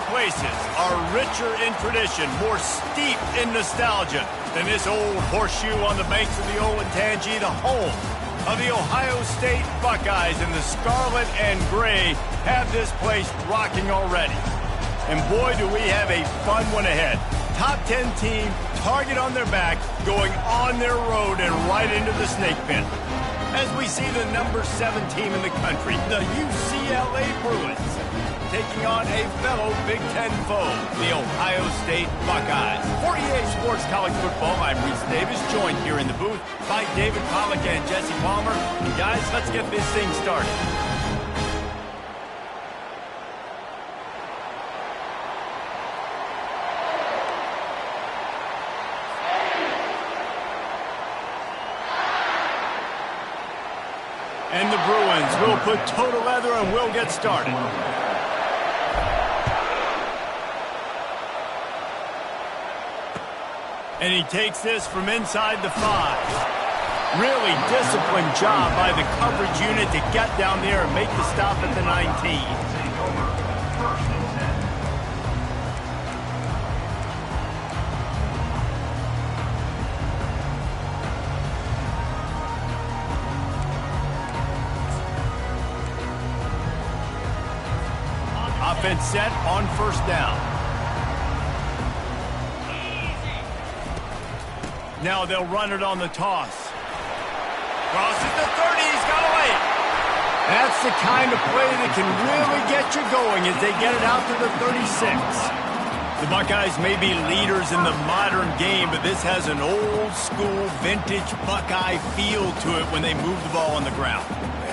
places are richer in tradition, more steeped in nostalgia than this old horseshoe on the banks of the Olentangy, the home of the Ohio State Buckeyes. And the scarlet and gray have this place rocking already. And boy, do we have a fun one ahead. Top 10 team, target on their back, going on their road and right into the snake pit. As we see the number 7 team in the country, the UCLA Bruins, taking on a fellow Big Ten foe, the Ohio State Buckeyes. For EA Sports College Football, I'm Reese Davis, joined here in the booth by David Pollack and Jesse Palmer. And guys, let's get this thing started. And the Bruins will put toe to leather and we'll get started. And he takes this from inside the 5. Really disciplined job by the coverage unit to get down there and make the stop at the 19. Offense set on first down. Now they'll run it on the toss. Crosses the 30, he's got away. That's the kind of play that can really get you going as they get it out to the 36. The Buckeyes may be leaders in the modern game, but this has an old school vintage Buckeye feel to it when they move the ball on the ground.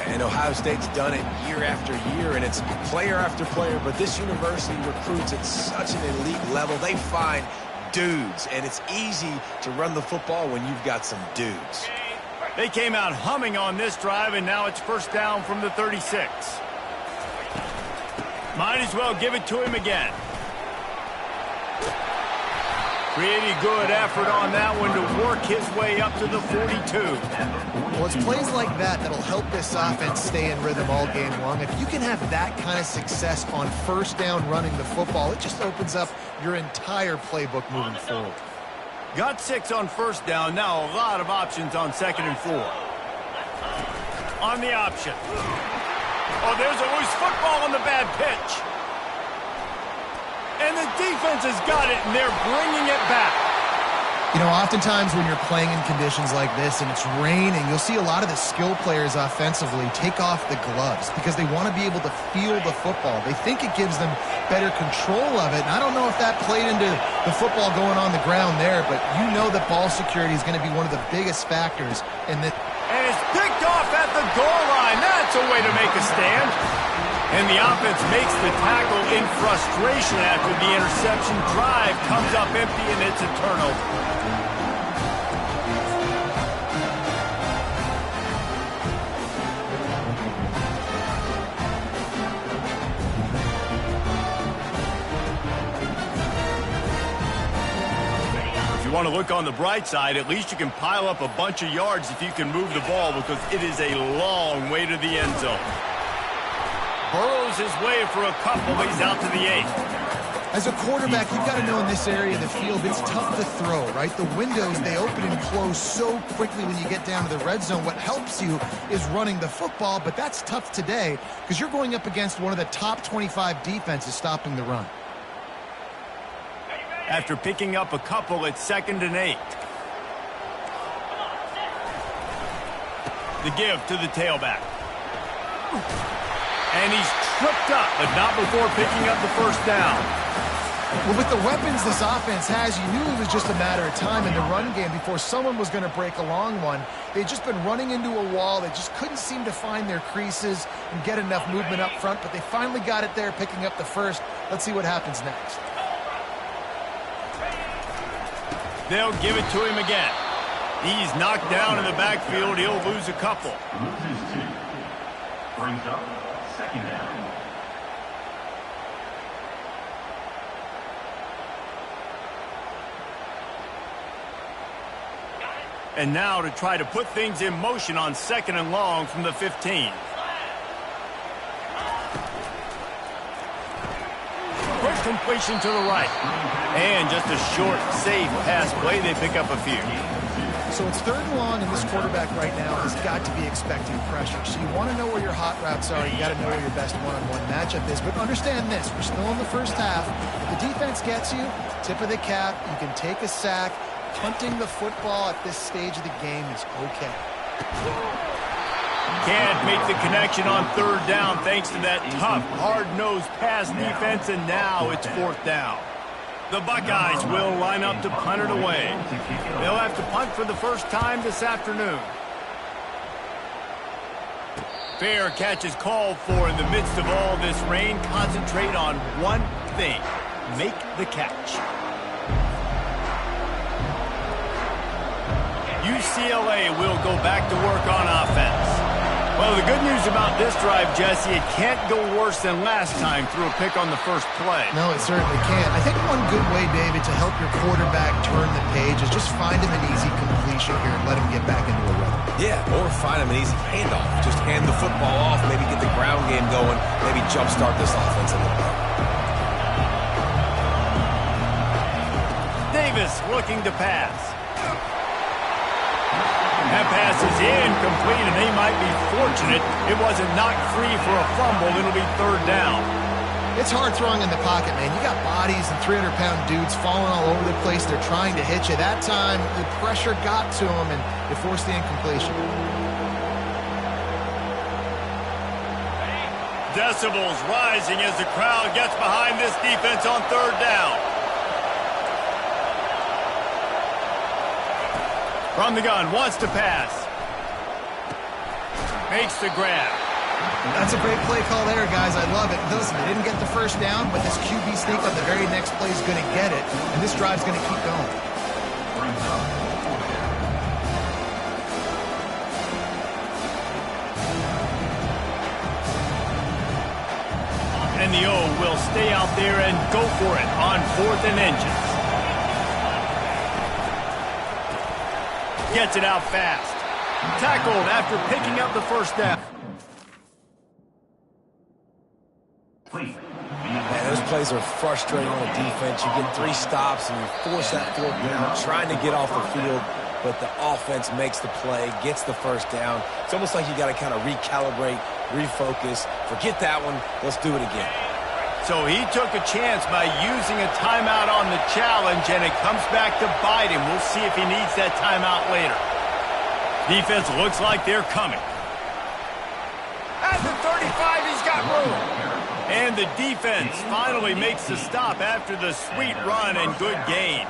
And Ohio State's done it year after year, and it's player after player. But this university recruits at such an elite level. They find dudes, and it's easy to run the football when you've got some dudes. They came out humming on this drive, and now it's first down from the 36. Might as well give it to him again. Pretty good effort on that one to work his way up to the 42. Well, it's plays like that that'll help this offense stay in rhythm all game long. If you can have that kind of success on first down running the football, it just opens up your entire playbook moving forward. Got 6 on first down. Now a lot of options on 2nd and 4. On the option. Oh, there's a loose football on the bad pitch. And the defense has got it, and they're bringing it back. You know, oftentimes when you're playing in conditions like this and it's raining, you'll see a lot of the skill players offensively take off the gloves because they want to be able to feel the football. They think it gives them better control of it. And I don't know if that played into the football going on the ground there, but you know that ball security is going to be one of the biggest factors in this. And it's picked off at the goal line. That's a way to make a stand. And the offense makes the tackle in frustration after the interception. Drive comes up empty, and it's a turnover. If you want to look on the bright side, at least you can pile up a bunch of yards if you can move the ball, because it is a long way to the end zone. Burrows his way for a couple. He's out to the 8. As a quarterback, you've got to know in this area of the field, it's tough to throw, right? The windows, they open and close so quickly when you get down to the red zone. What helps you is running the football, but that's tough today because you're going up against one of the top 25 defenses stopping the run. After picking up a couple, it's 2nd and 8. The give to the tailback. And he's tripped up, but not before picking up the first down. Well, with the weapons this offense has, you knew it was just a matter of time in the run game before someone was going to break a long one. They'd just been running into a wall. They just couldn't seem to find their creases and get enough movement up front, but they finally got it there, picking up the first. Let's see what happens next. They'll give it to him again. He's knocked down in the backfield. He'll lose a couple. Loses 2. Brings up 2nd down. And now to try to put things in motion on 2nd and long from the 15. Quick completion to the right. And just a short, safe pass play. They pick up a few. So it's 3rd and long, and this quarterback right now has got to be expecting pressure. So you want to know where your hot routes are. You got to know where your best one-on-one matchup is. But understand this, we're still in the first half. If the defense gets you, tip of the cap, you can take a sack. Punting the football at this stage of the game is okay. Can't make the connection on 3rd down thanks to that tough, hard-nosed pass defense, and now it's 4th down. The Buckeyes will line up to punt it away. They'll have to punt for the first time this afternoon. Fair catch is called for in the midst of all this rain. Concentrate on one thing: make the catch. UCLA will go back to work on offense. Well, the good news about this drive, Jesse, it can't go worse than last time through a pick on the first play. No, it certainly can't. I think one good way, David, to help your quarterback turn the page is just find him an easy completion here and let him get back into a rhythm. Yeah, or find him an easy handoff. Just hand the football off, maybe get the ground game going, maybe jumpstart this offense a little bit. Davis looking to pass. That pass is incomplete, and they might be fortunate it wasn't knocked free for a fumble. It'll be 3rd down. It's hard throwing in the pocket, man. You got bodies and 300-pound dudes falling all over the place. They're trying to hit you. That time, the pressure got to them, and it forced the incompletion. Decibels rising as the crowd gets behind this defense on 3rd down. From the gun, wants to pass. Makes the grab. That's a great play call there, guys. I love it. Listen, they didn't get the first down, but this QB sneak on the very next play is going to get it, and this drive's going to keep going. And the O will stay out there and go for it on 4th and inches. Gets it out fast. Tackled after picking up the first down. Man, those plays are frustrating on the defense. You get 3 stops and you force that 4th down, trying to get off the field, but the offense makes the play, gets the first down. It's almost like you got to kind of recalibrate, refocus. Forget that one. Let's do it again. So he took a chance by using a timeout on the challenge, and it comes back to bite him. We'll see if he needs that timeout later. Defense looks like they're coming. At the 35, he's got room. And the defense finally makes the stop after the sweet run and good gain.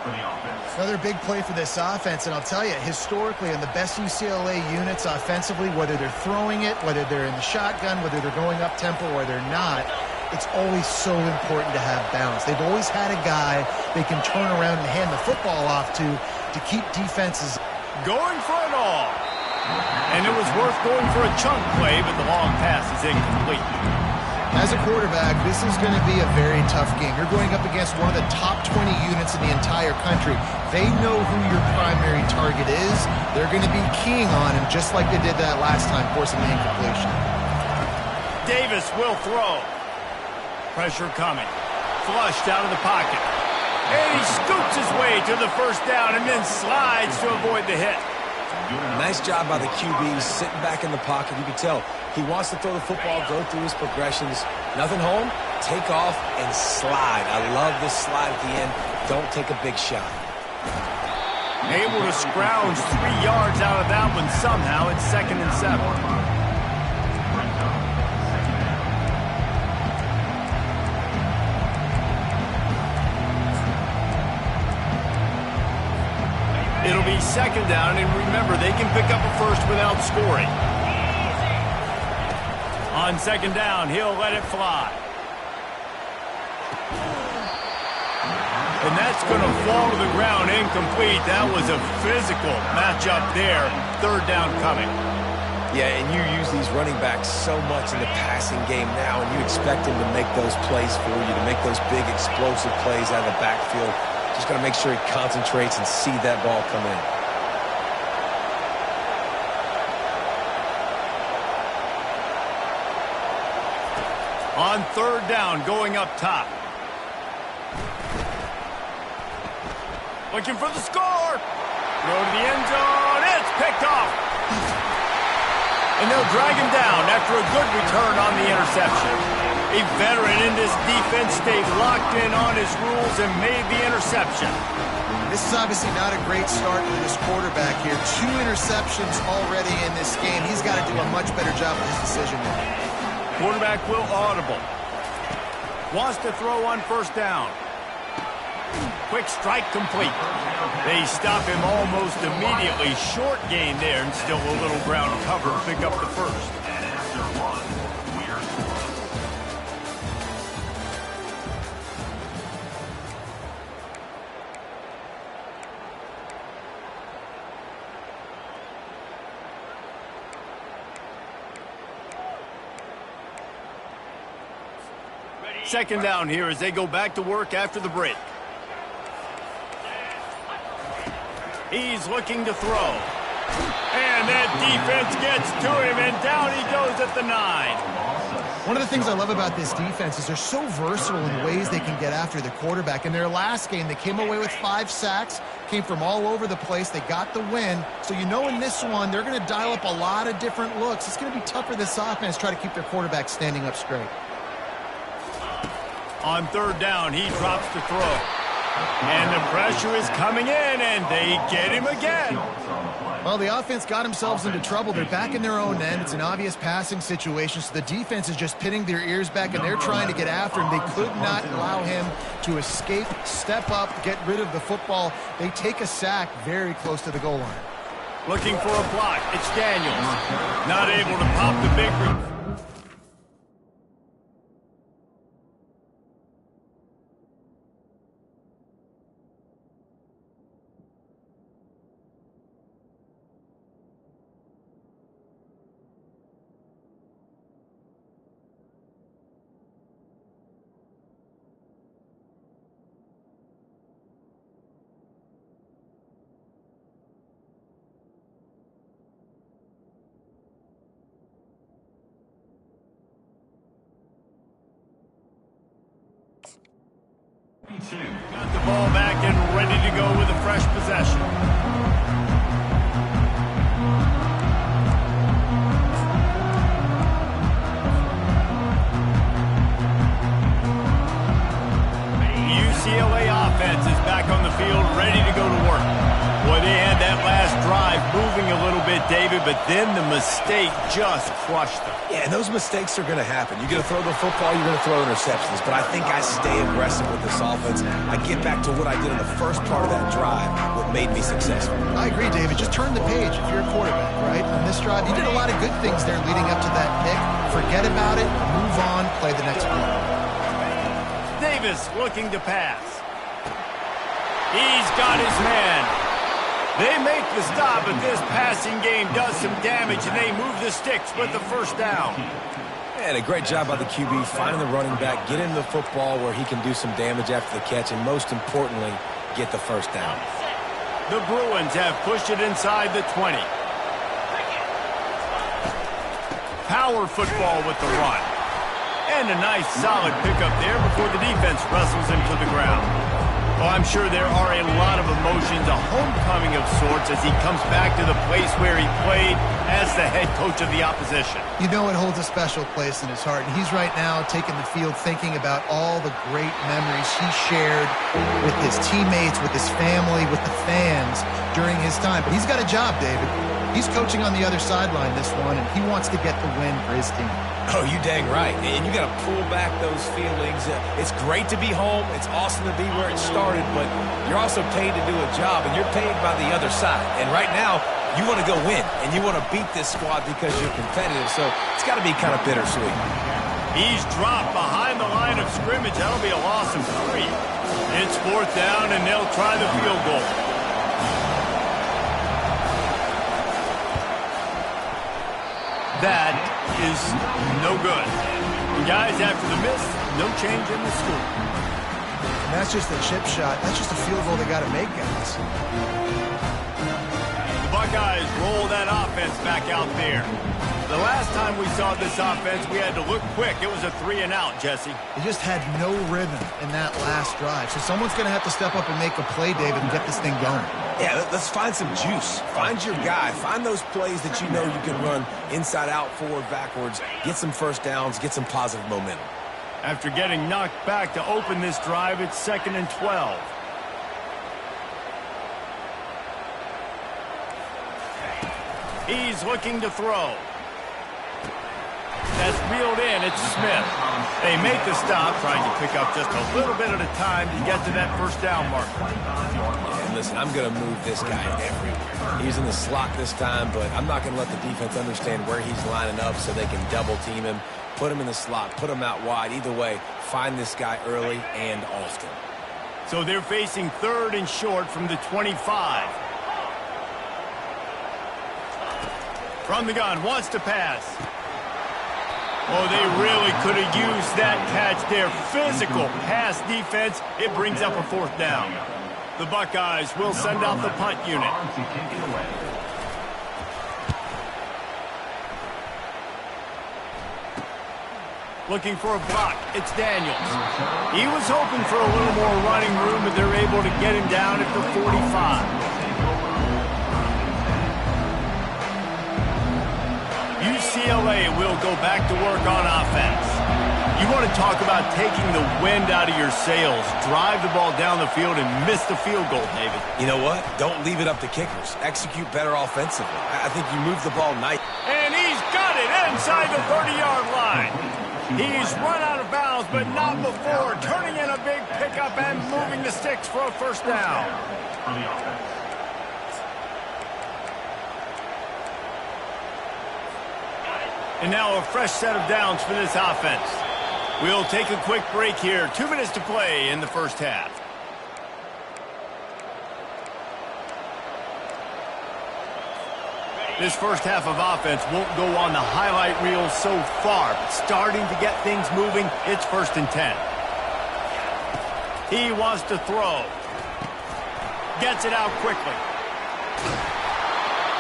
Another big play for this offense, and I'll tell you, historically, in the best UCLA units offensively, whether they're throwing it, whether they're in the shotgun, whether they're going up-tempo or they're not, it's always so important to have balance. They've always had a guy they can turn around and hand the football off to keep defenses going for it all. And it was worth going for a chunk play, but the long pass is incomplete. As a quarterback, this is going to be a very tough game. You're going up against one of the top 20 units in the entire country. They know who your primary target is. They're going to be keying on him just like they did that last time, forcing the incompletion. Davis will throw. Pressure coming. Flushed out of the pocket. And he scoops his way to the first down and then slides to avoid the hit. Nice job by the QB, sitting back in the pocket. You can tell he wants to throw the football, go through his progressions. Nothing home, take off, and slide. I love this slide at the end. Don't take a big shot. Able to scrounge 3 yards out of that one somehow. It's 2nd and 7. It'll be 2nd down, and remember, they can pick up a first without scoring. On 2nd down, he'll let it fly. And that's going to fall to the ground incomplete. That was a physical matchup there. 3rd down coming. Yeah, and you use these running backs so much in the passing game now, and you expect them to make those plays for you, to make those big explosive plays out of the backfield. Just got to make sure he concentrates and see that ball come in. On 3rd down, going up top. Looking for the score. Throw to the end zone. It's picked off. And they'll drag him down after a good return on the interception. A veteran in this defense stayed locked in on his rules and made the interception. This is obviously not a great start for this quarterback here. 2 interceptions already in this game. He's got to do a much better job with his decision making. Quarterback will audible. Wants to throw on first down. Quick strike complete. They stop him almost immediately. Short gain there and still a little ground cover. Pick up the first. Second down here as they go back to work after the break. He's looking to throw. And that defense gets to him, and down he goes at the 9. One of the things I love about this defense is they're so versatile in the ways they can get after the quarterback. In their last game, they came away with 5 sacks, came from all over the place. They got the win. So you know in this one, they're going to dial up a lot of different looks. It's going to be tough for this offense to try to keep their quarterback standing up straight. On third down, he drops to throw. And the pressure is coming in, and they get him again. Well, the offense got themselves into trouble. They're back in their own end. It's an obvious passing situation, so the defense is just pinning their ears back, and they're trying to get after him. They could not allow him to escape, step up, get rid of the football. They take a sack very close to the goal line. Looking for a block. It's Daniels. Not able to pop the big one. Got the ball back and ready to go with a fresh possession. The UCLA offense is back on the field, ready to go to work. Boy, they had that last drive moving a little bit, David, but then the mistake just crushed them. Yeah, and those mistakes are going to happen. You're going to throw the football, you're going to throw interceptions. But I think I stay aggressive with this offense. I get back to what I did in the first part of that drive, what made me successful. I agree, David. Just turn the page if you're a quarterback, right? On this drive, you did a lot of good things there leading up to that pick. Forget about it, move on, play the next play. Davis looking to pass. He's got his man. They make the stop, but this passing game does some damage, and they move the sticks with the first down. And a great job by the QB, finding the running back, get him the football where he can do some damage after the catch, and most importantly, get the first down. The Bruins have pushed it inside the 20. Power football with the run. And a nice solid pickup there before the defense wrestles him to the ground. Oh, I'm sure there are a lot of emotions, a homecoming of sorts as he comes back to the place where he played as the head coach of the opposition. You know it holds a special place in his heart, and he's right now taking the field thinking about all the great memories he shared with his teammates, with his family, with the fans during his time. But he's got a job, David. He's coaching on the other sideline this one, and he wants to get the win for his team. Oh, you dang right. And you got to pull back those feelings. It's great to be home. It's awesome to be where it started, but you're also paid to do a job, and you're paid by the other side. And right now, you want to go win, and you want to beat this squad because you're competitive, so it's got to be kind of bittersweet. He's dropped behind the line of scrimmage. That'll be a loss of 3. It's fourth down, and they'll try the field goal. That is no good. And guys, after the miss, no change in the score. And that's just a chip shot. That's just a field goal they got to make, guys. The Buckeyes roll that offense back out there. The last time we saw this offense, we had to look quick. It was a 3-and-out, Jesse. They just had no rhythm in that last drive. So someone's going to have to step up and make a play, David, and get this thing going. Yeah, let's find some juice. Find your guy. Find those plays that you know you can run inside out, forward, backwards. Get some first downs. Get some positive momentum. After getting knocked back to open this drive, it's 2nd and 12. He's looking to throw. That's reeled in. It's Smith. They make the stop, trying to pick up just a little bit at a time to get to that first down mark. And listen, I'm going to move this guy everywhere. He's in the slot this time, but I'm not going to let the defense understand where he's lining up so they can double team him, put him in the slot, put him out wide. Either way, find this guy early and often. So they're facing 3rd and short from the 25. From the gun, wants to pass. Oh, they really could have used that catch there. Physical pass defense. It brings up a 4th down. The Buckeyes will send out the punt unit. Looking for a block. It's Daniels. He was hoping for a little more running room, but they're able to get him down at the 45. UCLA will go back to work on offense. You want to talk about taking the wind out of your sails. Drive the ball down the field and miss the field goal, David. You know what? Don't leave it up to kickers. Execute better offensively. I think you move the ball nice. And he's got it inside the 30-yard line. He's run out of bounds, but not before. Turning in a big pickup and moving the sticks for a first down. And now a fresh set of downs for this offense. We'll take a quick break here. 2 minutes to play in the first half. This first half of offense won't go on the highlight reel so far, but starting to get things moving, it's 1st and 10. He wants to throw. Gets it out quickly.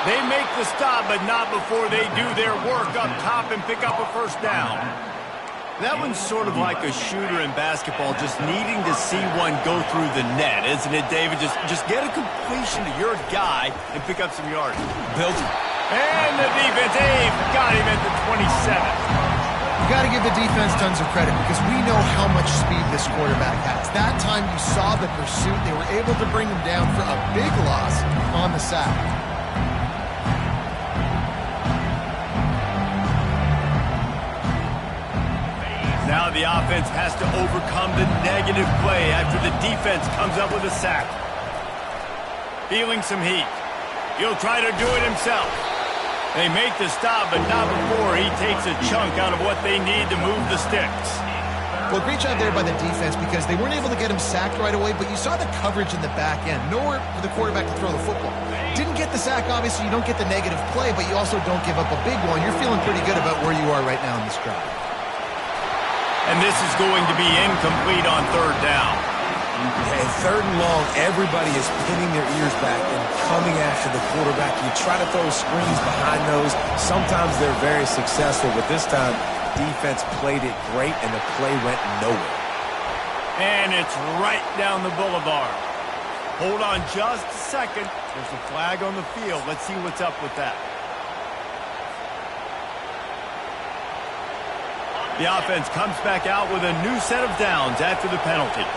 They make the stop, but not before they do their work up top and pick up a first down. That one's sort of like a shooter in basketball, just needing to see one go through the net, isn't it, David? Just get a completion to your guy and pick up some yards. Built it. And the defense, they've got him at the 27. You got to give the defense tons of credit because we know how much speed this quarterback has. That time you saw the pursuit. They were able to bring him down for a big loss on the sack. Now the offense has to overcome the negative play after the defense comes up with a sack. Feeling some heat. He'll try to do it himself. They make the stop, but not before he takes a chunk out of what they need to move the sticks. Well, great job there by the defense because they weren't able to get him sacked right away, but you saw the coverage in the back end. Nowhere for the quarterback to throw the football. Didn't get the sack, obviously. You don't get the negative play, but you also don't give up a big one. You're feeling pretty good about where you are right now in this drive. And this is going to be incomplete on 3rd down. And 3rd and long, everybody is pinning their ears back and coming after the quarterback. You try to throw screens behind those. Sometimes they're very successful, but this time, defense played it great, and the play went nowhere. And it's right down the boulevard. Hold on just a second. There's a flag on the field. Let's see what's up with that. The offense comes back out with a new set of downs after the penalty.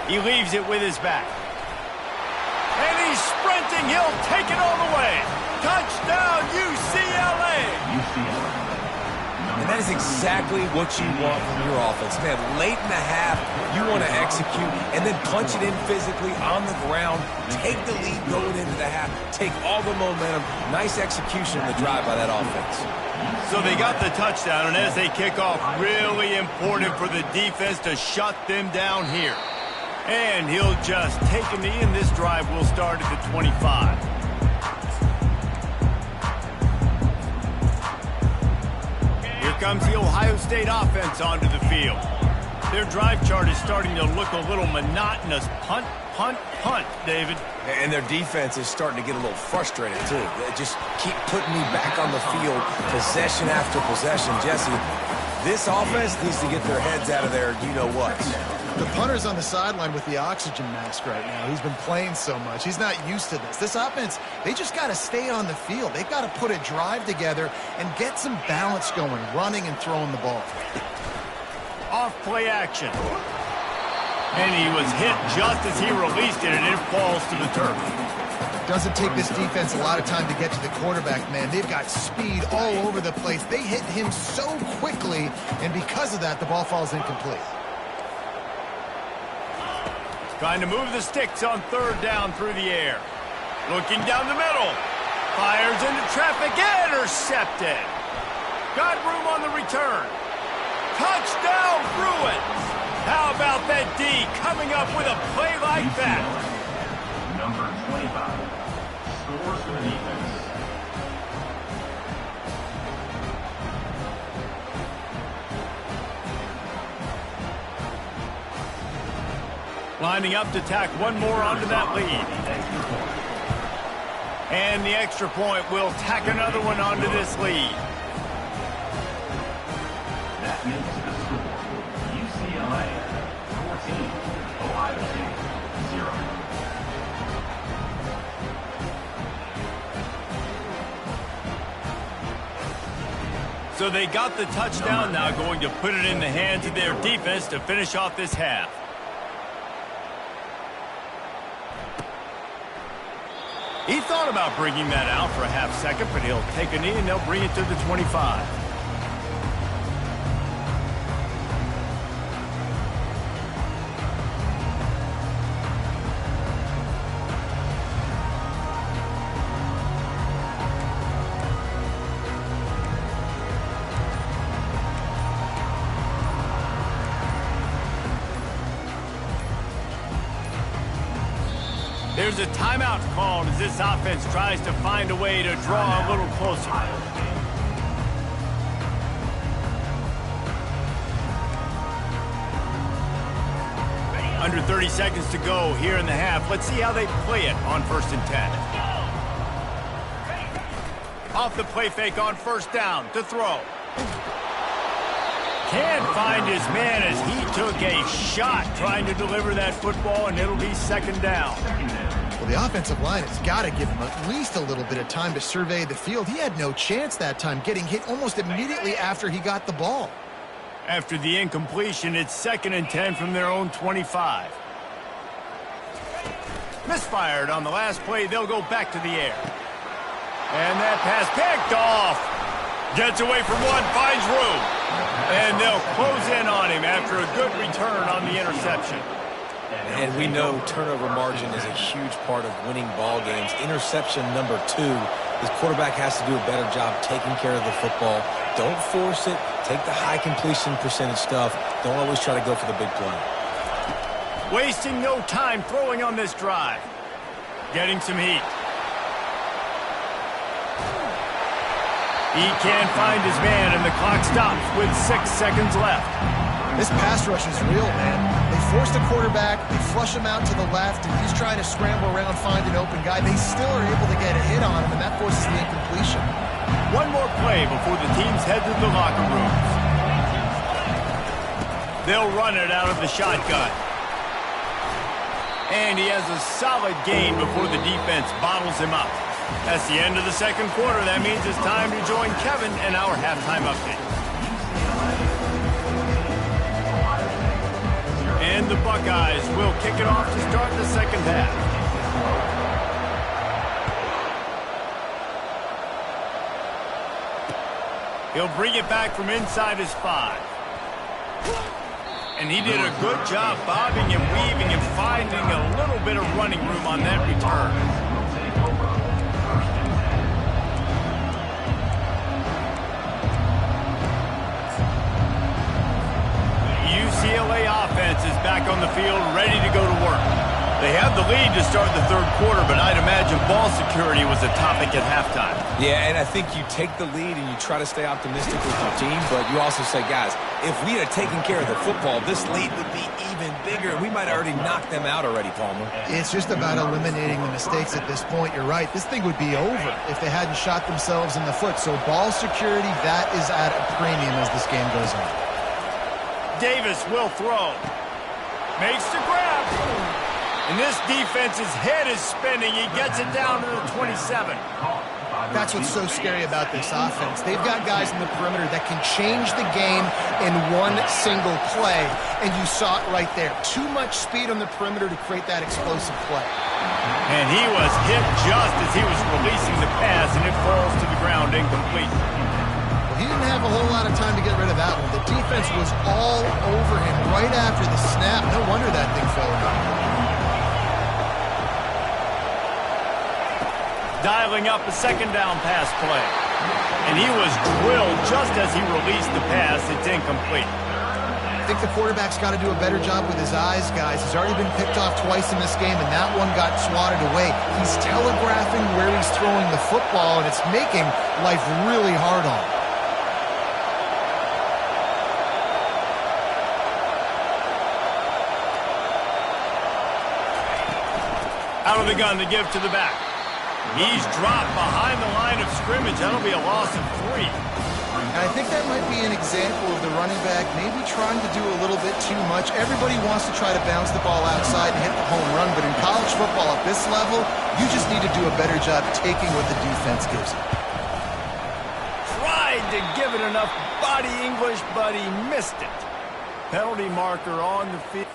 He leaves it with his back. And he's sprinting. He'll take it all the way. Touchdown, UCLA! And that is exactly what you want from your offense. Man, late in the half, you want to execute and then punch it in physically on the ground. Take the lead going into the half. Take all the momentum. Nice execution on the drive by that offense. So they got the touchdown, and as they kick off, really important for the defense to shut them down here. And he'll just take a knee, and this drive will start at the 25. Here comes the Ohio State offense onto the field. Their drive chart is starting to look a little monotonous. Punt, punt, punt, David. And their defense is starting to get a little frustrated, too. They just keep putting me back on the field, possession after possession. Jesse, this offense needs to get their heads out of their you-know-what. The punter's on the sideline with the oxygen mask right now. He's been playing so much. He's not used to this. This offense, they just got to stay on the field. They've got to put a drive together and get some balance going, running and throwing the ball. Off play action. And he was hit just as he released it, and it falls to the turf. Doesn't take this defense a lot of time to get to the quarterback, man. They've got speed all over the place. They hit him so quickly, and because of that, the ball falls incomplete. Trying to move the sticks on third down through the air. Looking down the middle. Fires into traffic. Intercepted. Got room on the return. Touchdown, Bruins. How about that D coming up with a play like that? Number 25. Scores for the defense. Lining up to tack one more onto that lead. And the extra point will tack another one onto this lead. That makes the score UCLA 14, Ohio State 0. So they got the touchdown, now going to put it in the hands of their defense to finish off this half. He thought about bringing that out for a half second, but he'll take a knee and they'll bring it to the 25. There's a timeout called as this offense tries to find a way to draw a little closer. Under 30 seconds to go here in the half. Let's see how they play it on 1st and 10. Off the play fake on 1st down to throw. Can't find his man as he took a shot trying to deliver that football, and it'll be 2nd down. Well, the offensive line has got to give him at least a little bit of time to survey the field. He had no chance that time, getting hit almost immediately after he got the ball. After the incompletion, it's 2nd and 10 from their own 25. Misfired on the last play. They'll go back to the air. And that pass picked off. Gets away from one, finds room. And they'll close in on him after a good return on the interception. And we know turnover margin is a huge part of winning ball games. Interception number 2. This quarterback has to do a better job taking care of the football. Don't force it. Take the high completion percentage stuff. Don't always try to go for the big play. Wasting no time throwing on this drive. Getting some heat. He can't find his man, and the clock stops with 6 seconds left. This pass rush is real, man. They force the quarterback, they flush him out to the left, and he's trying to scramble around, find an open guy. They still are able to get a hit on him, and that forces the incompletion. One more play before the teams head to the locker rooms. They'll run it out of the shotgun. And he has a solid gain before the defense bottles him up. That's the end of the 2nd quarter. That means it's time to join Kevin and our halftime update. And the Buckeyes will kick it off to start the 2nd half. He'll bring it back from inside his 5. And he did a good job bobbing and weaving and finding a little bit of running room on that return. UCLA offense is back on the field, ready to go to work. They had the lead to start the third quarter, but I'd imagine ball security was a topic at halftime. Yeah, and I think you take the lead and you try to stay optimistic with your team, but you also say, guys, if we had taken care of the football, this lead would be even bigger. We might have already knocked them out already, Palmer. It's just about eliminating the mistakes at this point. You're right. This thing would be over if they hadn't shot themselves in the foot. So ball security, that is at a premium as this game goes on. Davis will throw. Makes the grab. And this defense's head is spinning. He gets it down to the 27. That's what's so scary about this offense. They've got guys in the perimeter that can change the game in one single play, and you saw it right there. Too much speed on the perimeter to create that explosive play. And he was hit just as he was releasing the pass, and it falls to the ground incomplete. Well, he didn't have a whole lot of time to get rid of that one. The defense was all over him right after the snap. No wonder that thing fell out. Dialing up a second down pass play. And he was drilled just as he released the pass. It's incomplete. I think the quarterback's got to do a better job with his eyes, guys. He's already been picked off twice in this game, and that one got swatted away. He's telegraphing where he's throwing the football, and it's making life really hard on him. Out of the gun to give to the back. He's dropped behind the line of scrimmage. That'll be a loss of 3. And I think that might be an example of the running back maybe trying to do a little bit too much. Everybody wants to try to bounce the ball outside and hit the home run, but in college football at this level, you just need to do a better job taking what the defense gives you. Tried to give it enough body English, but he missed it. Penalty marker on the field.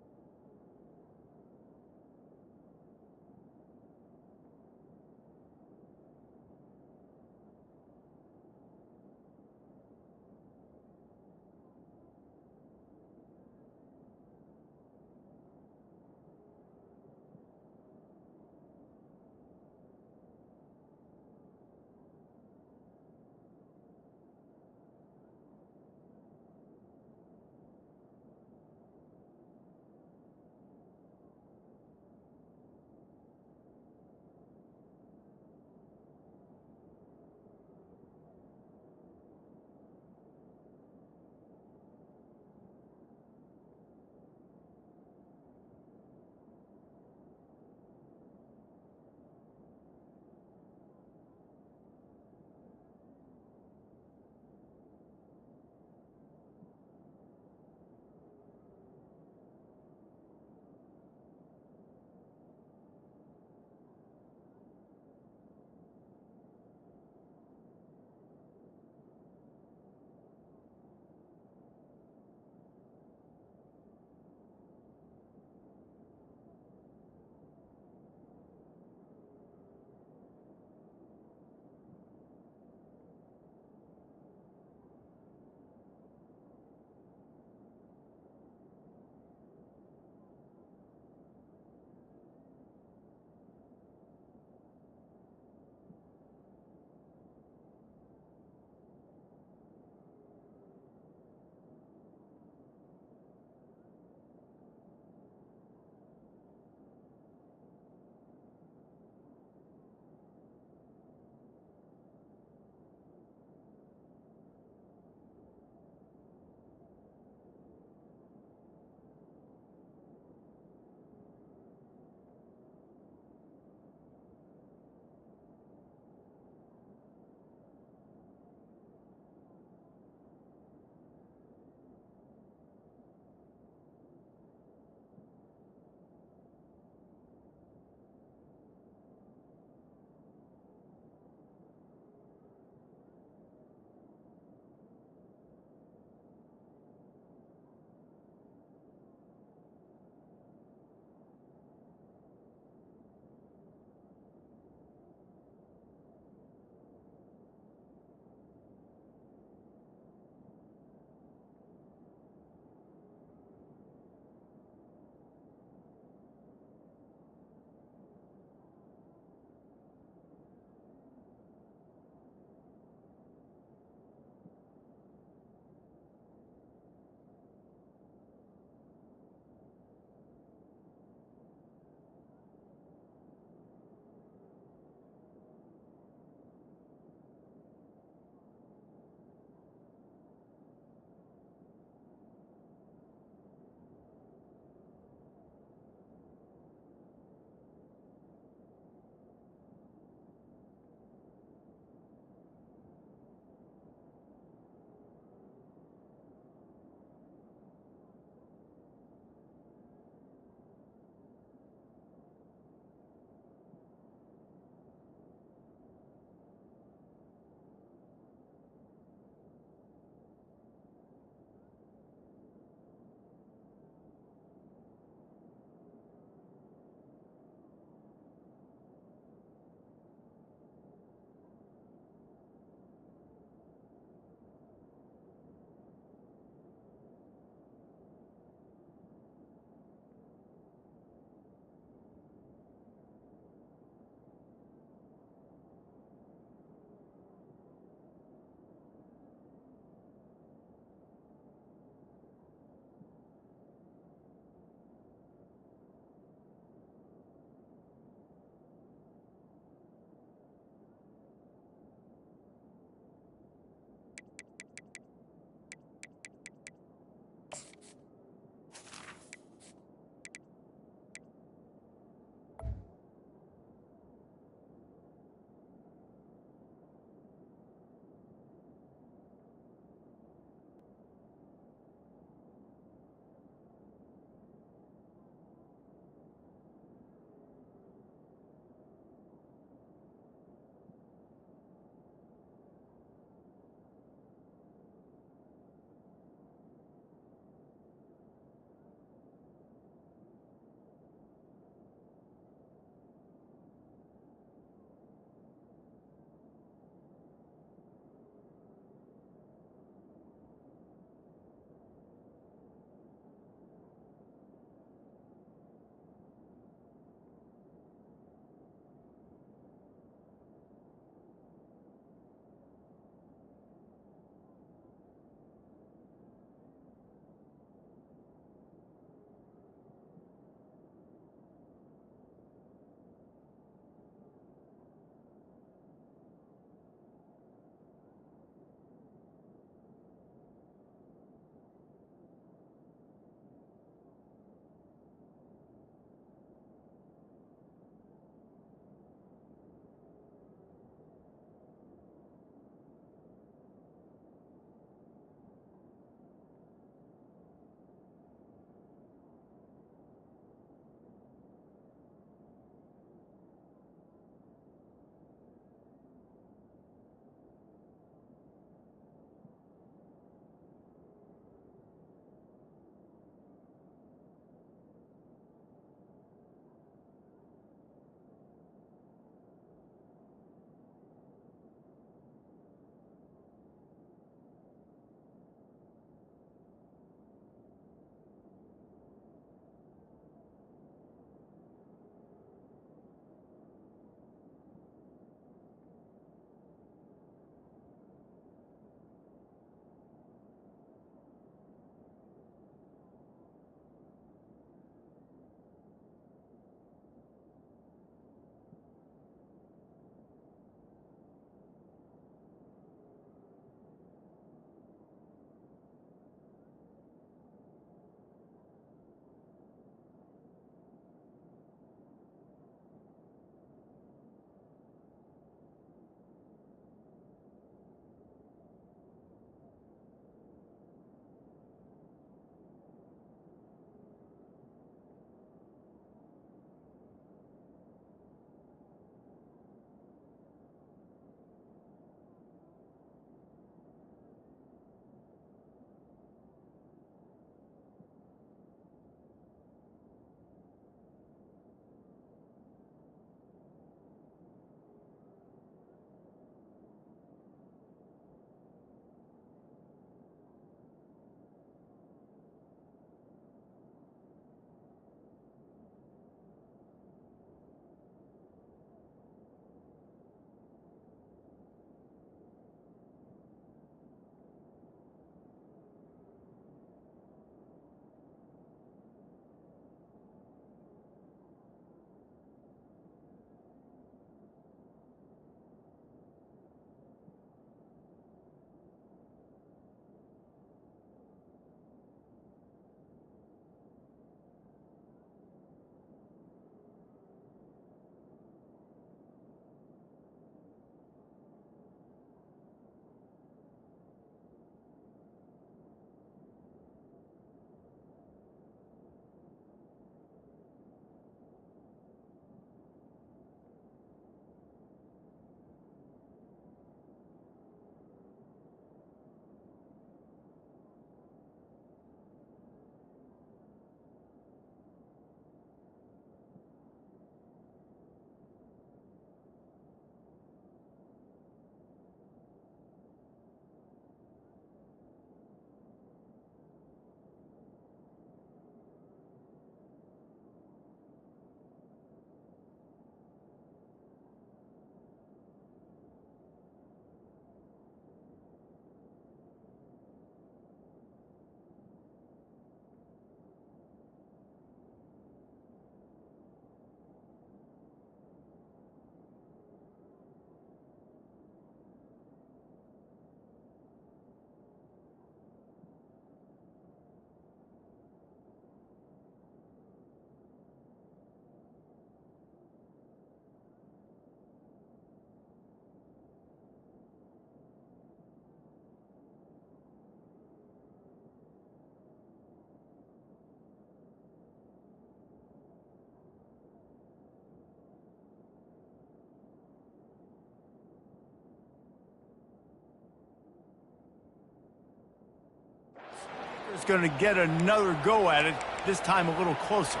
Is going to get another go at it, this time a little closer.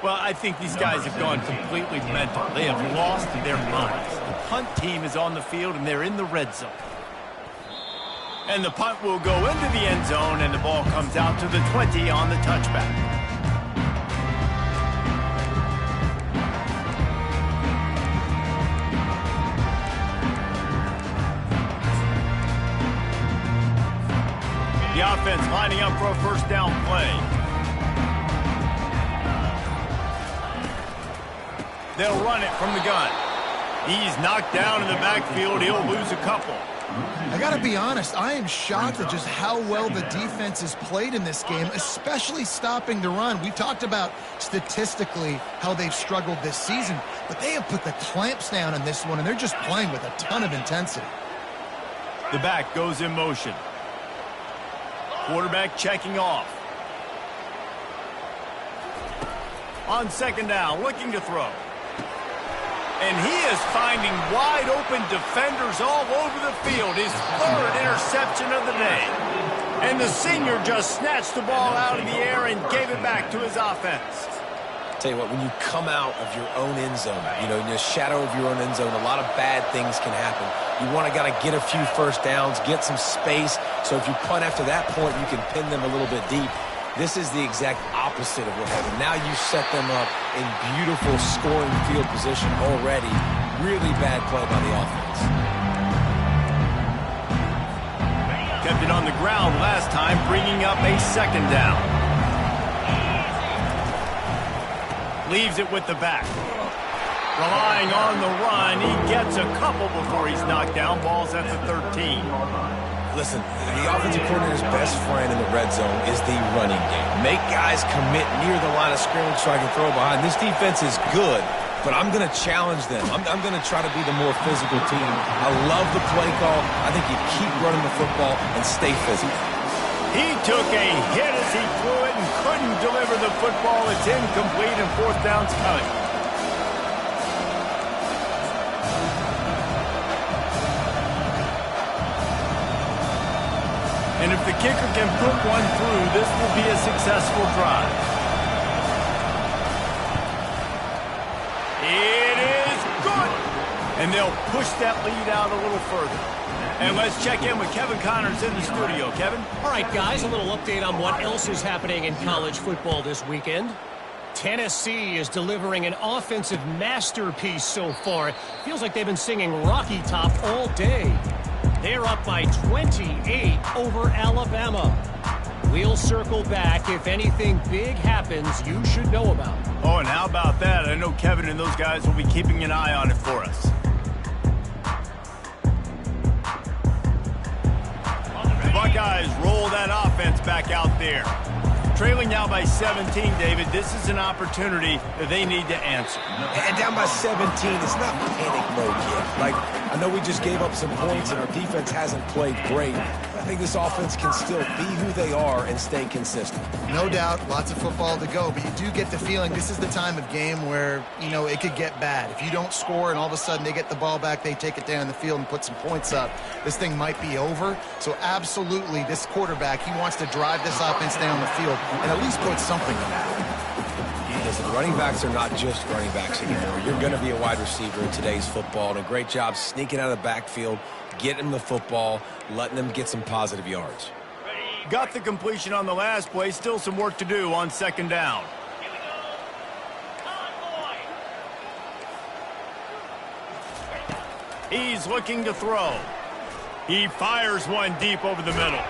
Well, I think these guys have gone completely mental. They have lost their minds. The punt team is on the field, and they're in the red zone. And the punt will go into the end zone, and the ball comes out to the 20 on the touchback. The offense lining up for a first down play. They'll run it from the gun. He's knocked down in the backfield. He'll lose a couple. I got to be honest, I am shocked at just how well the defense has played in this game, especially stopping the run. We talked about statistically how they've struggled this season, but they have put the clamps down in this one, and they're just playing with a ton of intensity. The back goes in motion. Quarterback checking off. On second down, looking to throw. And he is finding wide-open defenders all over the field. His third interception of the day. And the senior just snatched the ball out of the air and gave it back to his offense. Tell you what, when you come out of your own end zone, in the shadow of your own end zone, a lot of bad things can happen. You want to get a few first downs, get some space, so if you punt after that point, you can pin them a little bit deep. This is the exact opposite of what happened. Now you set them up in beautiful scoring field position already. Really bad play by the offense. Kept it on the ground last time, bringing up a second down. Leaves it with the back. Relying on the run, he gets a couple before he's knocked down. Ball's at the 13. Listen, the offensive coordinator's best friend in the red zone is the running game. Make guys commit near the line of scrimmage so I can throw behind. This defense is good, but I'm going to challenge them. I'm going to try to be the more physical team. I love the play call. I think you keep running the football and stay physical. He took a hit as he threw it and couldn't deliver the football. It's incomplete and fourth down's coming. And if the kicker can put one through, this will be a successful drive. It is good. And they'll push that lead out a little further. And let's check in with Kevin Connors in the studio. Kevin? All right, guys, a little update on what else is happening in college football this weekend. Tennessee is delivering an offensive masterpiece so far. It feels like they've been singing Rocky Top all day. They're up by 28 over Alabama. We'll circle back if anything big happens you should know about. Oh, and how about that? I know Kevin and those guys will be keeping an eye on it for us. The Buckeyes roll that offense back out there. Trailing now by 17, David. This is an opportunity that they need to answer. And down by 17, it's not panic mode yet. I know we just gave up some points and our defense hasn't played great. I think this offense can still be who they are and stay consistent. No doubt, lots of football to go, but you do get the feeling this is the time of game where, it could get bad. If you don't score and all of a sudden they get the ball back, they take it down the field and put some points up, this thing might be over. So absolutely, this quarterback, he wants to drive this offense down the field and at least put something in it. Listen, running backs are not just running backs anymore. You're going to be a wide receiver in today's football, and a great job sneaking out of the backfield, getting them the football, letting them get some positive yards. Got the completion on the last play. Still some work to do on second down. He's looking to throw. He fires one deep over the middle.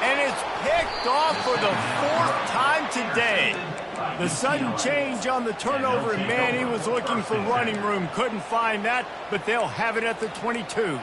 And it's picked off for the fourth time today. The sudden change on the turnover, and man, he was looking for running room. Couldn't find that, but they'll have it at the 22.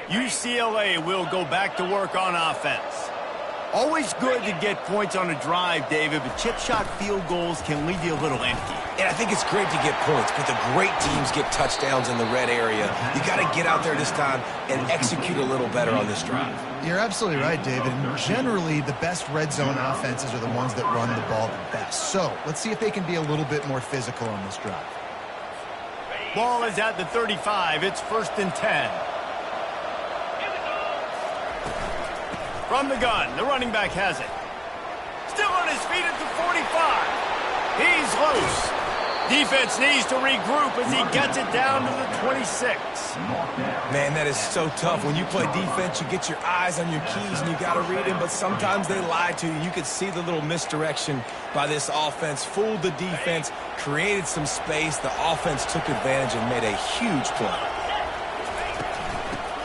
UCLA will go back to work on offense. Always good to get points on a drive, David, but chip shot field goals can leave you a little empty. And I think it's great to get points, but the great teams get touchdowns in the red area. You got to get out there this time and execute a little better on this drive. You're absolutely right, David. And generally, the best red zone offenses are the ones that run the ball the best. So let's see if they can be a little bit more physical on this drive. Ball is at the 35. It's 1st and 10. From the gun, the running back has it. Still on his feet at the 45. He's loose. Defense needs to regroup as he gets it down to the 26. Man, that is so tough. When you play defense, you get your eyes on your keys and you got to read them, but sometimes they lie to you. You could see the little misdirection by this offense, fooled the defense, created some space. The offense took advantage and made a huge play.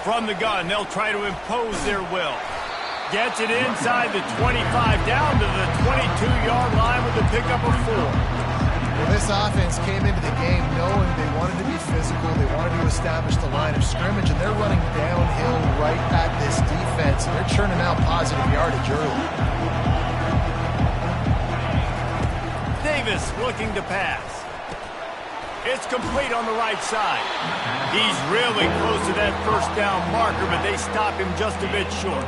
From the gun, they'll try to impose their will. Gets it inside the 25, down to the 22-yard line with a pickup of 4. Well, this offense came into the game knowing they wanted to be physical, they wanted to establish the line of scrimmage, and they're running downhill right at this defense, and they're churning out positive yardage early. Davis looking to pass. It's complete on the right side. He's really close to that first down marker, but they stop him just a bit short.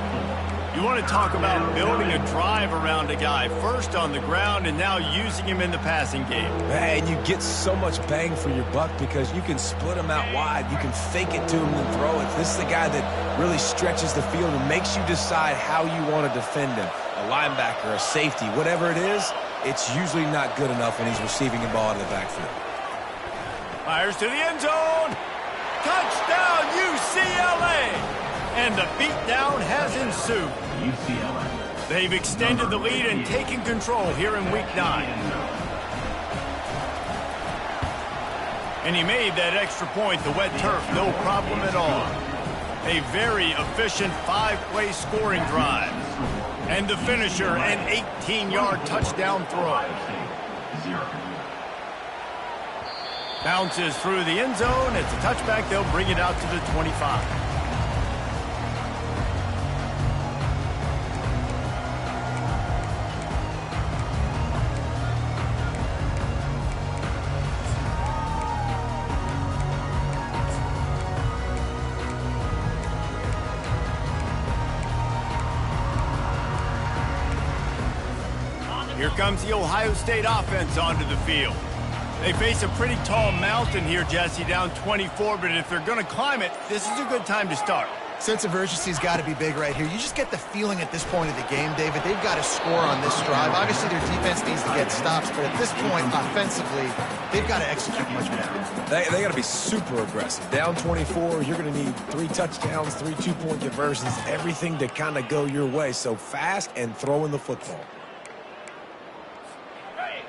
You want to talk about building a drive around a guy, first on the ground and now using him in the passing game. And you get so much bang for your buck because you can split him out wide. You can fake it to him and throw it. This is the guy that really stretches the field and makes you decide how you want to defend him. A linebacker, a safety, whatever it is, it's usually not good enough when he's receiving the ball in the backfield. Fires to the end zone. Touchdown, UCLA! And the beatdown has ensued. UCLA. They've extended the lead and taken control here in Week 9. And he made that extra point, the wet turf, no problem at all. A very efficient 5-play scoring drive. And the finisher, an 18-yard touchdown throw. Bounces through the end zone. It's a touchback. They'll bring it out to the 25. Here comes the Ohio State offense onto the field. They face a pretty tall mountain here, Jesse, down 24, but if they're going to climb it, this is a good time to start. Sense of urgency's got to be big right here. You just get the feeling at this point of the game, David, they've got to score on this drive. Obviously, their defense needs to get stops, but at this point, offensively, they've got to execute much better. They got to be super aggressive. Down 24, you're going to need 3 touchdowns, 3 two-point conversions, everything to kind of go your way. So fast and throwing the football.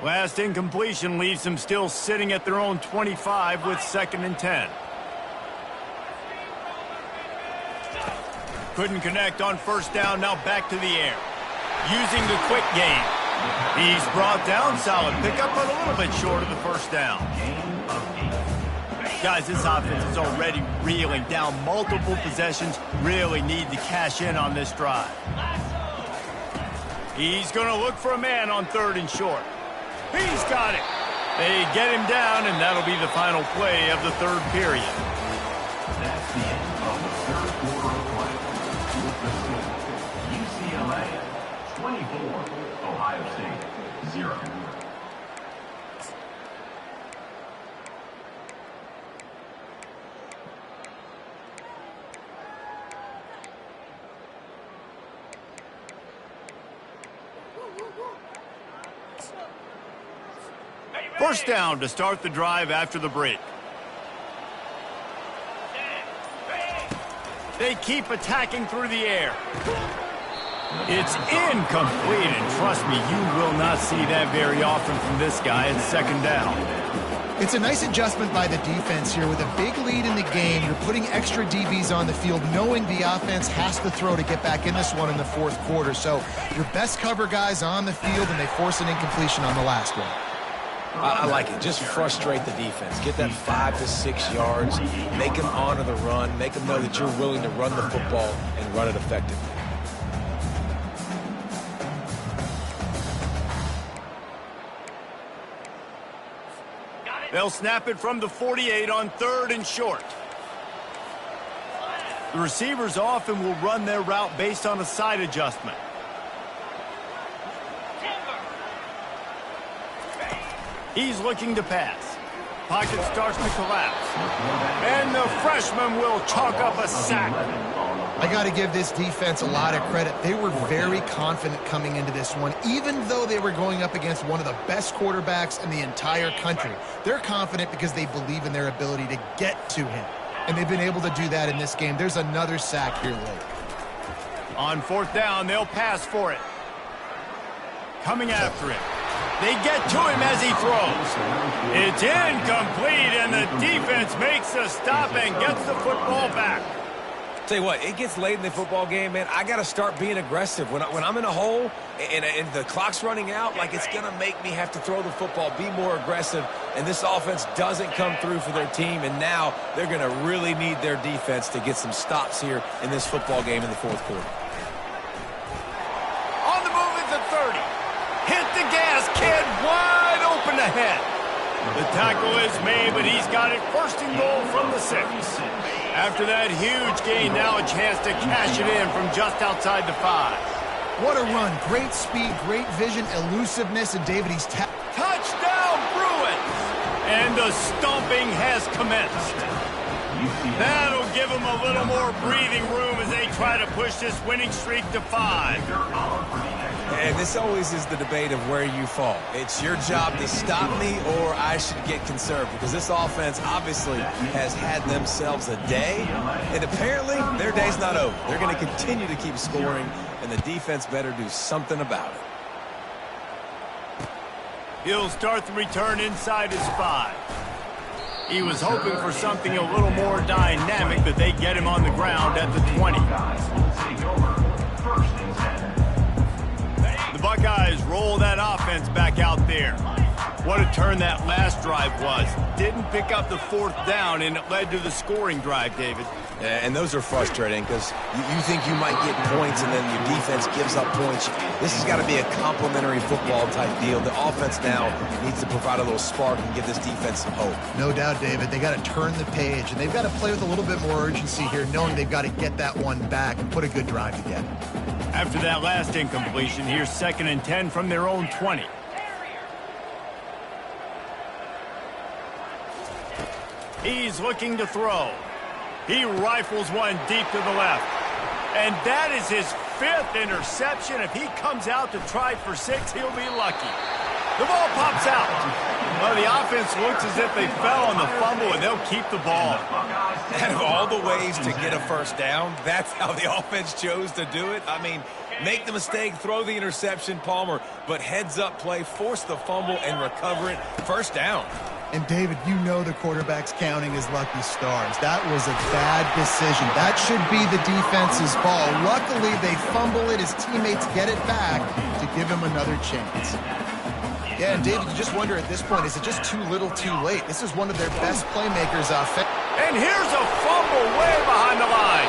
Last incompletion leaves them still sitting at their own 25 with 2nd and 10. Couldn't connect on first down, now back to the air. Using the quick game. He's brought down, solid pickup, but a little bit short of the first down. Guys, this offense is already reeling down multiple possessions. Really need to cash in on this drive. He's going to look for a man on 3rd and short. He's got it. They get him down, and that'll be the final play of the 3rd period. That's the end of the 3rd quarter of play. With the score, UCLA 24, Ohio State 0. First down to start the drive after the break. They keep attacking through the air. It's incomplete, and trust me, you will not see that very often from this guy at 2nd down. It's a nice adjustment by the defense here. With a big lead in the game, you're putting extra DBs on the field, knowing the offense has to throw to get back in this one in the 4th quarter. So your best cover guys on the field, and they force an incompletion on the last one. I like it. Just frustrate the defense. Get that 5 to 6 yards. Make them honor the run. Make them know that you're willing to run the football and run it effectively. They'll snap it from the 48 on 3rd and short. The receivers often will run their route based on a side adjustment. He's looking to pass. Pocket starts to collapse. And the freshman will chalk up a sack. I got to give this defense a lot of credit. They were very confident coming into this one, even though they were going up against one of the best quarterbacks in the entire country. They're confident because they believe in their ability to get to him, and they've been able to do that in this game. There's another sack here late. On 4th down, they'll pass for it. Coming after him. They get to him as he throws. It's incomplete, and the defense makes the stop and gets the football back. Tell you what, it gets late in the football game, man. I got to start being aggressive. When I'm in a hole and the clock's running out, like, it's going to make me have to throw the football, be more aggressive, and this offense doesn't come through for their team, and now they're going to really need their defense to get some stops here in this football game in the 4th quarter. On the move at the 30. Hit the gas, kid, wide open ahead. The tackle is made, but he's got it 1st and goal from the 6. After that huge gain, now a chance to cash it in from just outside the 5. What a run. Great speed, great vision, elusiveness, and David, he's touchdown, Bruins! And the stomping has commenced. That'll give them a little more breathing room as they try to push this winning streak to 5. And this always is the debate of where you fall. It's your job to stop me, or I should get conserved, because this offense obviously has had themselves a day, and apparently their day's not over. They're going to continue to keep scoring, and the defense better do something about it. He'll start the return inside his 5. He was hoping for something a little more dynamic, but they get him on the ground at the 20. The Buckeyes roll that offense back out there. What a turn that last drive was. Didn't pick up the 4th down, and it led to the scoring drive, David. Yeah, and those are frustrating because you think you might get points and then your defense gives up points. This has got to be a complementary football type deal. The offense now needs to provide a little spark and give this defense some hope. No doubt, David. They got to turn the page, and they've got to play with a little bit more urgency here, knowing they've got to get that one back and put a good drive together. After that last incompletion, here's 2nd and 10 from their own 20. He's looking to throw. He rifles one deep to the left. And that is his 5th interception. If he comes out to try for 6, he'll be lucky. The ball pops out. Well, the offense looks as if they fell on the fumble, and they'll keep the ball. Out of all the ways to get a 1st down, that's how the offense chose to do it. I mean, make the mistake, throw the interception, Palmer, but heads-up play, force the fumble, and recover it. 1st down. And, David, you know the quarterback's counting his lucky stars. That was a bad decision. That should be the defense's ball. Luckily, they fumble it. His teammates get it back to give him another chance. Yeah, and, David, you just wonder at this point, is it just too little too late? This is one of their best playmakers offensively. And here's a fumble way behind the line.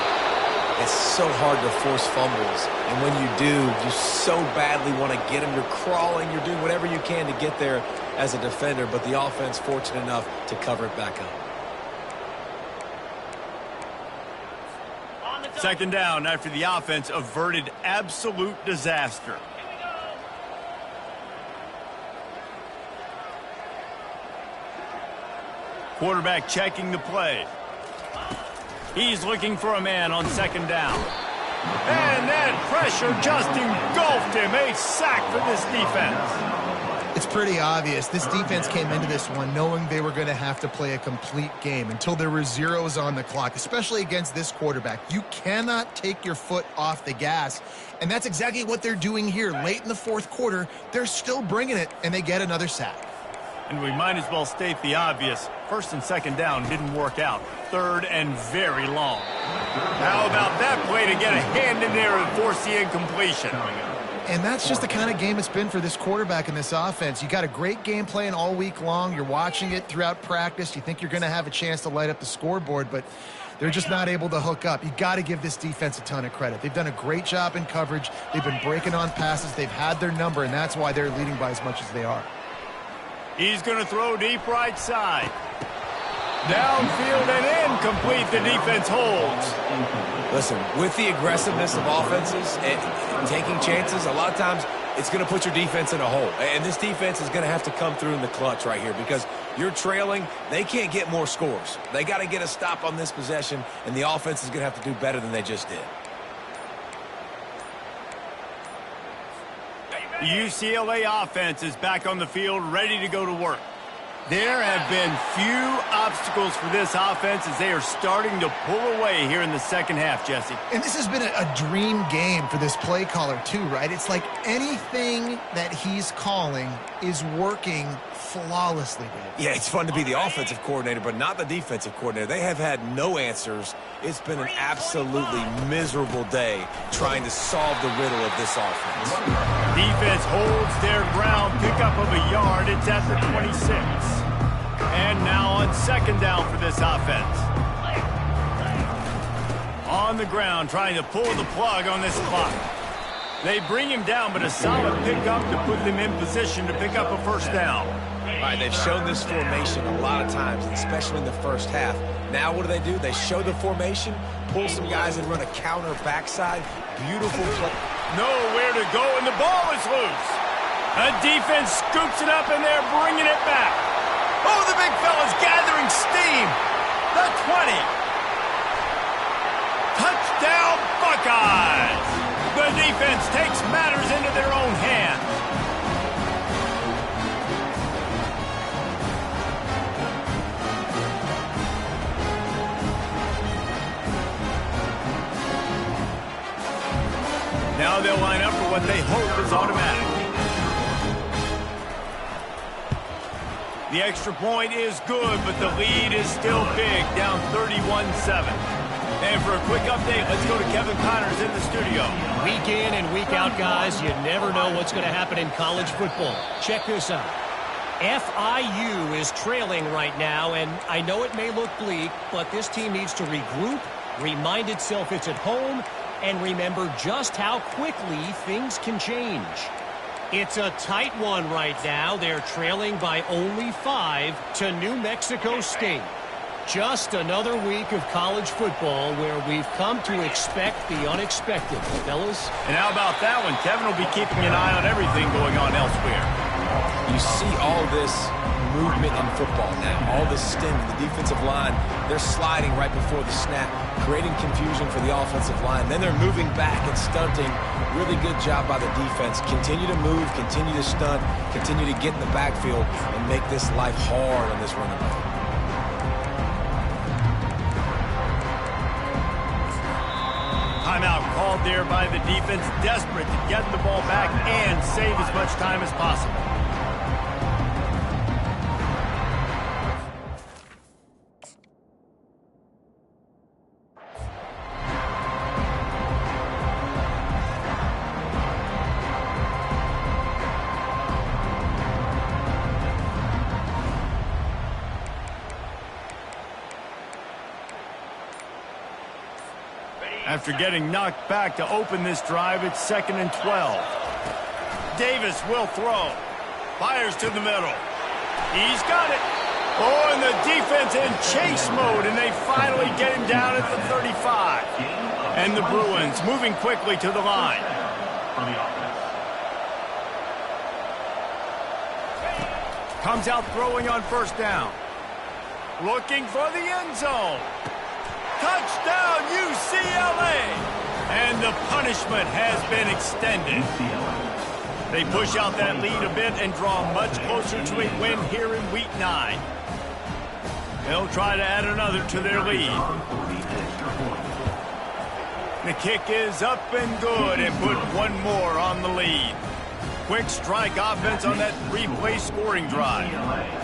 It's so hard to force fumbles, and when you do, you so badly want to get them. You're crawling, you're doing whatever you can to get there as a defender, but the offense fortunate enough to cover it back up. 2nd down after the offense averted absolute disaster. Quarterback checking the play. He's looking for a man on 2nd down. And that pressure just engulfed him. A sack for this defense. It's pretty obvious. This defense came into this one knowing they were going to have to play a complete game until there were zeros on the clock, especially against this quarterback. You cannot take your foot off the gas, and that's exactly what they're doing here. Late in the 4th quarter, they're still bringing it, and they get another sack. And we might as well state the obvious. 1st and 2nd down didn't work out. 3rd and very long. How about that play to get a hand in there and force the incompletion? And that's just the kind of game it's been for this quarterback in this offense. You got a great game plan all week long. You're watching it throughout practice. You think you're going to have a chance to light up the scoreboard, but they're just not able to hook up. You got to give this defense a ton of credit. They've done a great job in coverage. They've been breaking on passes. They've had their number, and that's why they're leading by as much as they are. He's going to throw deep right side. Downfield and incomplete. The defense holds. Listen, with the aggressiveness of offenses and taking chances, a lot of times it's going to put your defense in a hole. And this defense is going to have to come through in the clutch right here because you're trailing. They can't get more scores. They got to get a stop on this possession, and the offense is going to have to do better than they just did. The UCLA offense is back on the field, ready to go to work. There have been few obstacles for this offense as they are starting to pull away here in the second half, Jesse. And this has been a dream game for this play caller too, right? It's like anything that he's calling is working flawlessly, Dave. Yeah, it's fun to be the offensive coordinator, but not the defensive coordinator. They have had no answers. It's been an absolutely miserable day trying to solve the riddle of this offense. Defense holds their ground, pickup of a yard. It's at the 26. And now on second down for this offense. On the ground, trying to pull the plug on this clock. They bring him down, but a solid pickup to put them in position to pick up a first down. All right, they've shown this formation a lot of times, especially in the first half. Now what do? They show the formation, pull some guys and run a counter backside. Beautiful play. Nowhere to go, and the ball is loose. A defense scoops it up, and they're bringing it back. Oh, the big fella's gathering steam. The 20. Touchdown, Buckeyes. The defense takes matters into their own hands. Now they'll line up for what they hope is automatic. The extra point is good, but the lead is still big, down 31-7. And for a quick update, let's go to Kevin Connors in the studio. Week in and week out, guys, you never know what's going to happen in college football. Check this out. FIU is trailing right now, and I know it may look bleak, but this team needs to regroup, remind itself it's at home, and remember just how quickly things can change. It's a tight one right now. They're trailing by only 5 to New Mexico State. Just another week of college football where we've come to expect the unexpected, fellas. And how about that one? Kevin will be keeping an eye on everything going on elsewhere. You see all this movement in football now, all this sting. The defensive line, they're sliding right before the snap, creating confusion for the offensive line. Then they're moving back and stunting. Really good job by the defense. Continue to move, continue to stunt, continue to get in the backfield and make this life hard on this running back. Timeout called there by the defense, desperate to get the ball back and save as much time as possible. After getting knocked back to open this drive, it's 2nd and 12. Davis will throw. Fires to the middle. He's got it. Oh, and the defense in chase mode, and they finally get him down at the 35. And the Bruins moving quickly to the line. Comes out throwing on first down. Looking for the end zone. Touchdown, UCLA! And the punishment has been extended. They push out that lead a bit and draw much closer to a win here in Week 9. They'll try to add another to their lead. The kick is up and good and put one more on the lead. Quick strike offense on that 3-play scoring drive.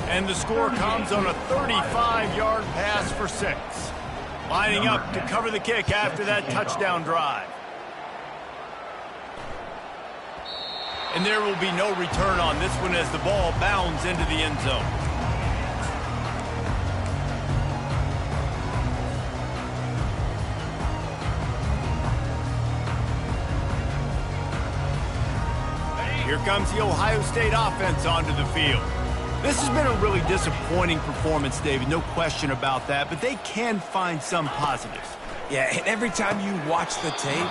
And the score comes on a 35-yard pass for 6. Lining up to cover the kick after that touchdown drive. And there will be no return on this one as the ball bounds into the end zone. Here comes the Ohio State offense onto the field. This has been a really disappointing performance, David, no question about that, but they can find some positives. Yeah, and every time you watch the tape,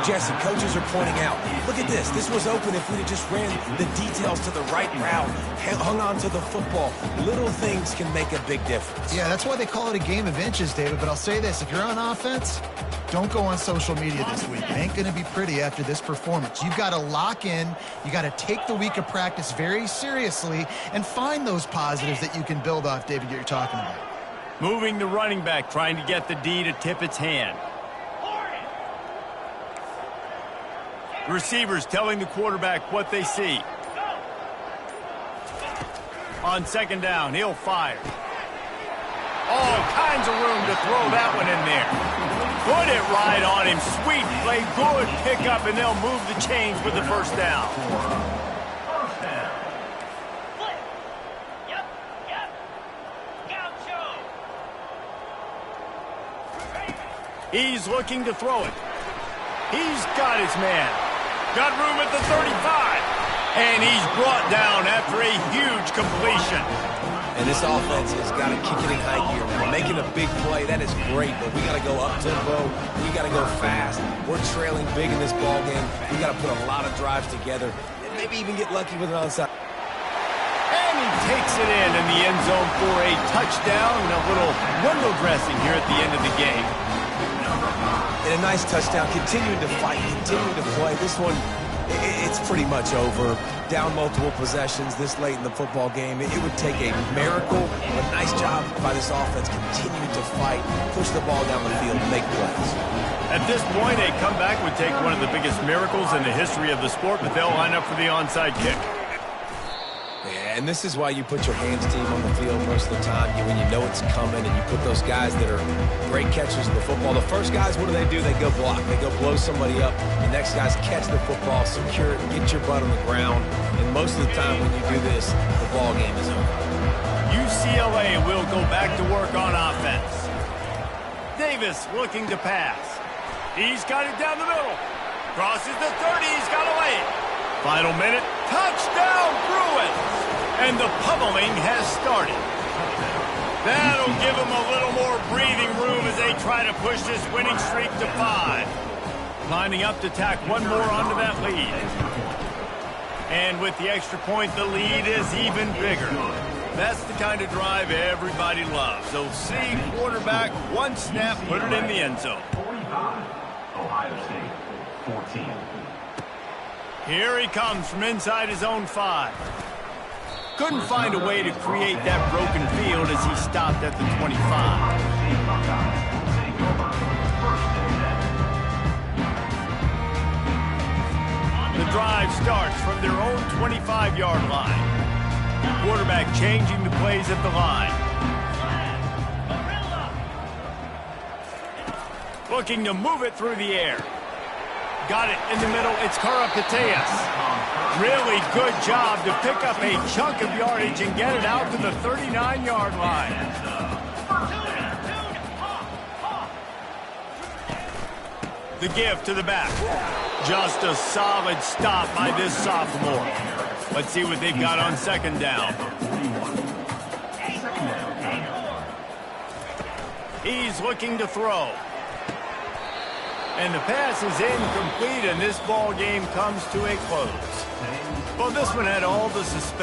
Jesse, coaches are pointing out, look at this. This was open if we'd have just ran the details to the right route, hung on to the football. Little things can make a big difference. Yeah, that's why they call it a game of inches, David. But I'll say this, if you're on offense, don't go on social media this week. It ain't going to be pretty after this performance. You've got to lock in. You got to take the week of practice very seriously and find those positives that you can build off, David, that you're talking about. Moving the running back, trying to get the D to tip its hand. Receivers telling the quarterback what they see. On second down, he'll fire. All kinds of room to throw that one in there. Put it right on him. Sweet play, good pickup, and they'll move the chains with the first down. He's looking to throw it. He's got his man. Got room at the 35. And he's brought down after a huge completion. And this offense has got to kick it in high gear. We're making a big play. That is great, but we got to go up-tempo. We got to go fast. We're trailing big in this ball game. We got to put a lot of drives together and maybe even get lucky with an onside. And he takes it in the end zone for a touchdown and a little window dressing here at the end of the game. And a nice touchdown, continuing to fight, continuing to play. This one, it's pretty much over. Down multiple possessions this late in the football game. It would take a miracle, but nice job by this offense continuing to fight, push the ball down the field, make plays. At this point, a comeback would take one of the biggest miracles in the history of the sport, but they'll line up for the onside kick. Yeah, and this is why you put your hands team on the field most of the time when you know it's coming, and you put those guys that are great catchers of the football. The first guys, what do? They go block. They go blow somebody up. The next guys catch the football, secure it, get your butt on the ground. And most of the time when you do this, the ball game is over. UCLA will go back to work on offense. Davis looking to pass. He's got it down the middle. Crosses the 30. He's got to lay it. Final minute. Touchdown, Bruins! And the pummeling has started. That'll give them a little more breathing room as they try to push this winning streak to 5. Lining up to tack one more onto that lead. And with the extra point, the lead is even bigger. That's the kind of drive everybody loves. So see quarterback, one snap, put it in the end zone. 45, Ohio State, 14. Here he comes from inside his own 5. Couldn't find a way to create that broken field as he stopped at the 25. The drive starts from their own 25-yard line. The quarterback changing the plays at the line. Looking to move it through the air. Got it in the middle. It's Karapateas. Really good job to pick up a chunk of yardage and get it out to the 39-yard line. The give to the back. Just a solid stop by this sophomore. Let's see what they've got on second down. He's looking to throw. And the pass is incomplete, and this ball game comes to a close. Well, this one had all the suspense.